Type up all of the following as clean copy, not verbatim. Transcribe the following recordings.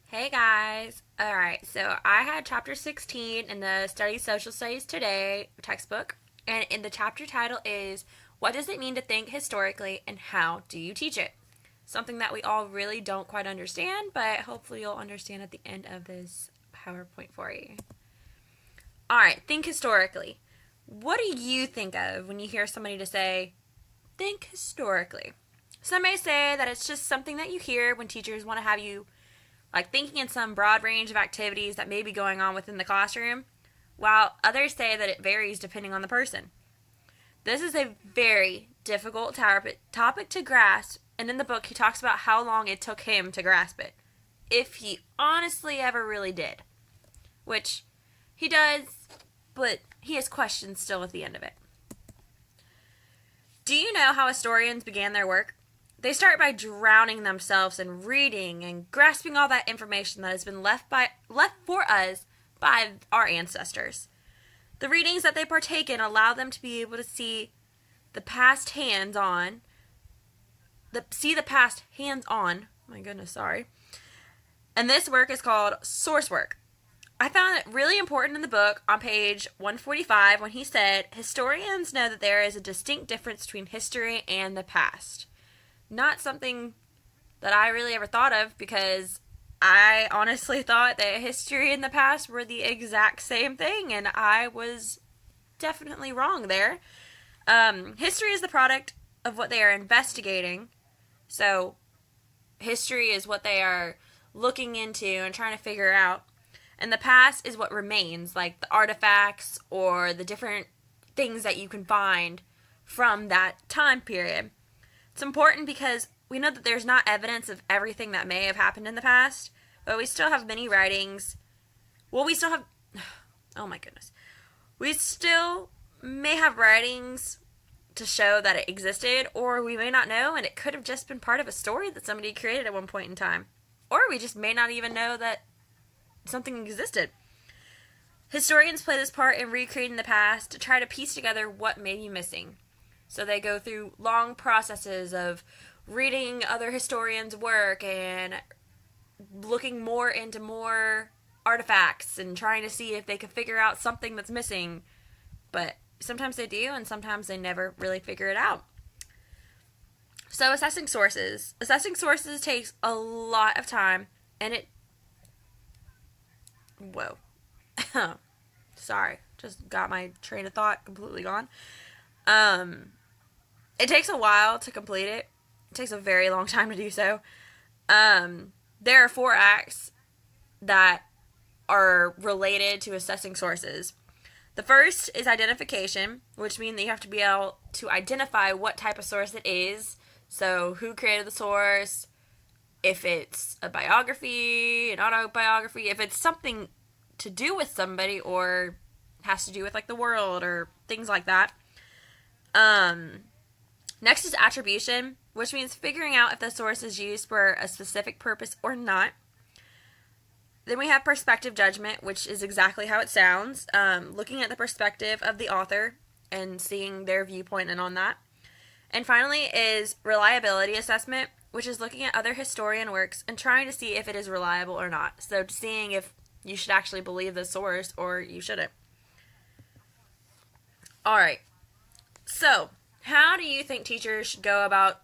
Hey guys. Alright, so I had chapter 16 in the Study Social Studies Today textbook, and in the chapter title is What Does It Mean to Think Historically and How Do You Teach It? Something that we all really don't quite understand, but hopefully you'll understand at the end of this PowerPoint for you. Alright, think historically. What do you think of when you hear somebody to say, think historically? Some may say that it's just something that you hear when teachers want to have you thinking in some broad range of activities that may be going on within the classroom, while others say that it varies depending on the person. This is a very difficult topic to grasp, and in the book he talks about how long it took him to grasp it, if he honestly ever really did. Which he does, but he has questions still at the end of it. Do you know how historians began their work? They start by drowning themselves in reading and grasping all that information that has been left for us by our ancestors. The readings that they partake in allow them to be able to see the past hands-on. My goodness, sorry. And this work is called source work. I found it really important in the book on page 145 when he said, historians know that there is a distinct difference between history and the past. Not something that I really ever thought of, because I honestly thought that history and the past were the exact same thing, and I was definitely wrong there. History is the product of what they are investigating. So history is what they are looking into and trying to figure out. And the past is what remains, like the artifacts or the different things that you can find from that time period. It's important because we know that there's not evidence of everything that may have happened in the past, but we still have many writings. We still may have writings to show that it existed, or we may not know, and it could have just been part of a story that somebody created at one point in time. Or we just may not even know that something existed. Historians play this part in recreating the past to try to piece together what may be missing. So they go through long processes of reading other historians' work and looking more into more artifacts and trying to see if they can figure out something that's missing. But sometimes they do, and sometimes they never really figure it out. So assessing sources. Assessing sources takes a lot of time, and Whoa. Sorry. Just got my train of thought completely gone. It takes a while to complete it. It takes a very long time to do so. There are 4 acts that are related to assessing sources. The first is identification, which means that you have to be able to identify what type of source it is. So who created the source, if it's a biography, an autobiography, if it's something to do with somebody or has to do with like the world or things like that. Next is attribution, which means figuring out if the source is used for a specific purpose or not. Then we have perspective judgment, which is exactly how it sounds, looking at the perspective of the author and seeing their viewpoint and on that. And finally is reliability assessment, which is looking at other historian works and trying to see if it is reliable or not. So seeing if you should actually believe the source or you shouldn't. Alright, so how do you think teachers should go about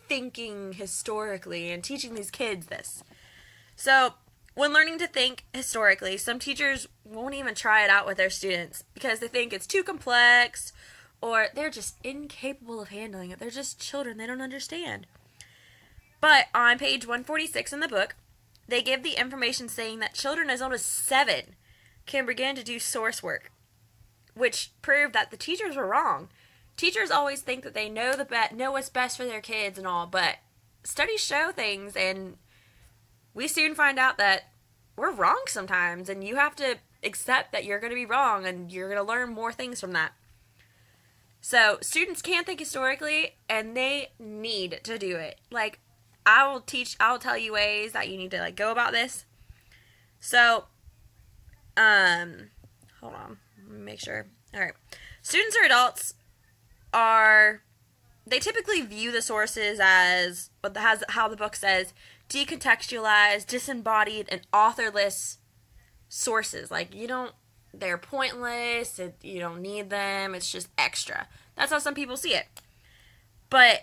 thinking historically and teaching these kids this? So when learning to think historically, some teachers won't even try it out with their students because they think it's too complex or they're just incapable of handling it. They're just children. They don't understand. But on page 146 in the book, they give the information saying that children as old as 7 can begin to do source work, which proved that the teachers were wrong. Teachers always think that they know what's best for their kids and all, but studies show things, and we soon find out that we're wrong sometimes, and you have to accept that you're going to be wrong, and you're going to learn more things from that. So students can think historically, and they need to do it. I'll tell you ways that you need to go about this. So, hold on, let me make sure. All right, students or adults they typically view the sources as how the book says decontextualized, disembodied, and authorless sources. Like, they're pointless, you don't need them, it's just extra. That's how some people see it. But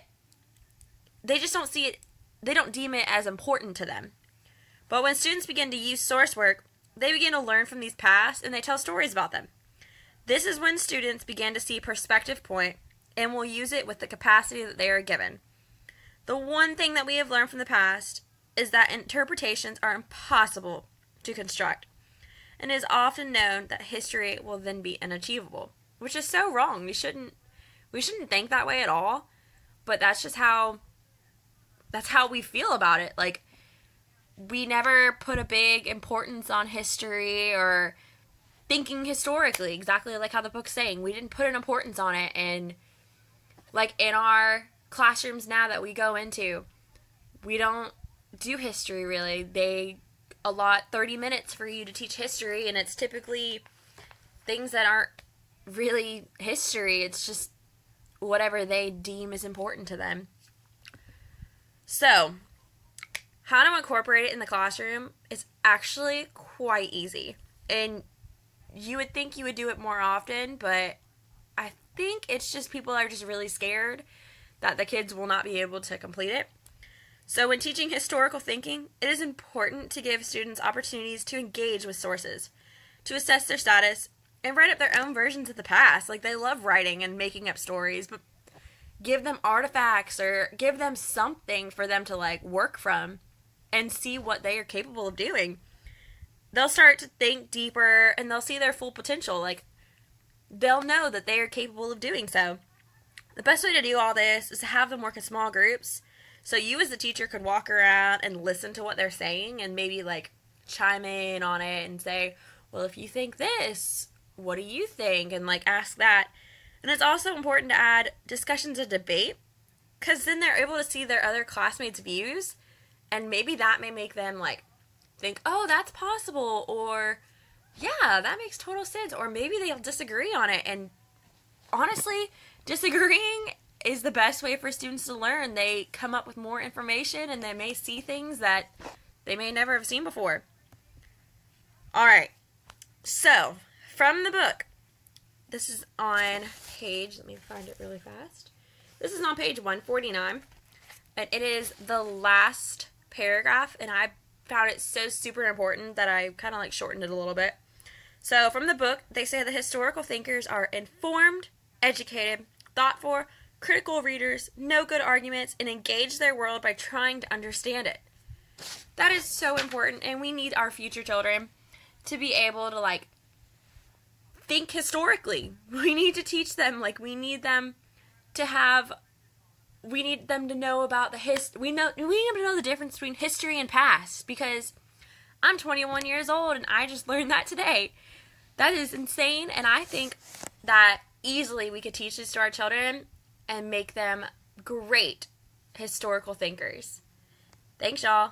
they just don't see it, they don't deem it as important to them. But when students begin to use source work, they begin to learn from these past and they tell stories about them. This is when students begin to see perspective point and will use it with the capacity that they are given. The one thing that we have learned from the past is that interpretations are impossible to construct, and it is often known that history will then be unachievable, which is so wrong. We shouldn't think that way at all, but that's how we feel about it. Like, we never put a big importance on history or thinking historically, exactly like how the book's saying. We didn't put an importance on it, and like in our classrooms now that we go into, we don't do history really. They allot 30 minutes for you to teach history, and it's typically things that aren't really history. It's just whatever they deem is important to them. So, how to incorporate it in the classroom is actually quite easy. And you would think you would do it more often, but I think it's just people are just really scared that the kids will not be able to complete it. So when teaching historical thinking, it is important to give students opportunities to engage with sources, to assess their status, and write up their own versions of the past. Like, they love writing and making up stories, but give them artifacts or give them something for them to like work from and see what they are capable of doing. They'll start to think deeper and they'll see their full potential. Like, they'll know that they are capable of doing so. The best way to do all this is to have them work in small groups. So you as the teacher could walk around and listen to what they're saying and maybe like chime in on it and say, well, if you think this, what do you think? And like ask that. And it's also important to add discussions and debate, because then they're able to see their other classmates' views, and maybe that may make them like think, oh, that's possible, or yeah, that makes total sense, or maybe they'll disagree on it. And honestly, disagreeing is the best way for students to learn. They come up with more information and they may see things that they may never have seen before. Alright, so from the book, this is on page, let me find it really fast. This is on page 149, and it is the last paragraph, and I found it so super important that I kind of like shortened it a little bit. So from the book, they say the historical thinkers are informed, educated, thoughtful, critical readers, know good arguments, and engage their world by trying to understand it. That is so important, and we need our future children to be able to like think historically. We need to teach them, like, we need them to know about we need them to know the difference between history and past, because I'm 21 years old and I just learned that today. That is insane, and I think that easily we could teach this to our children and make them great historical thinkers. Thanks, y'all.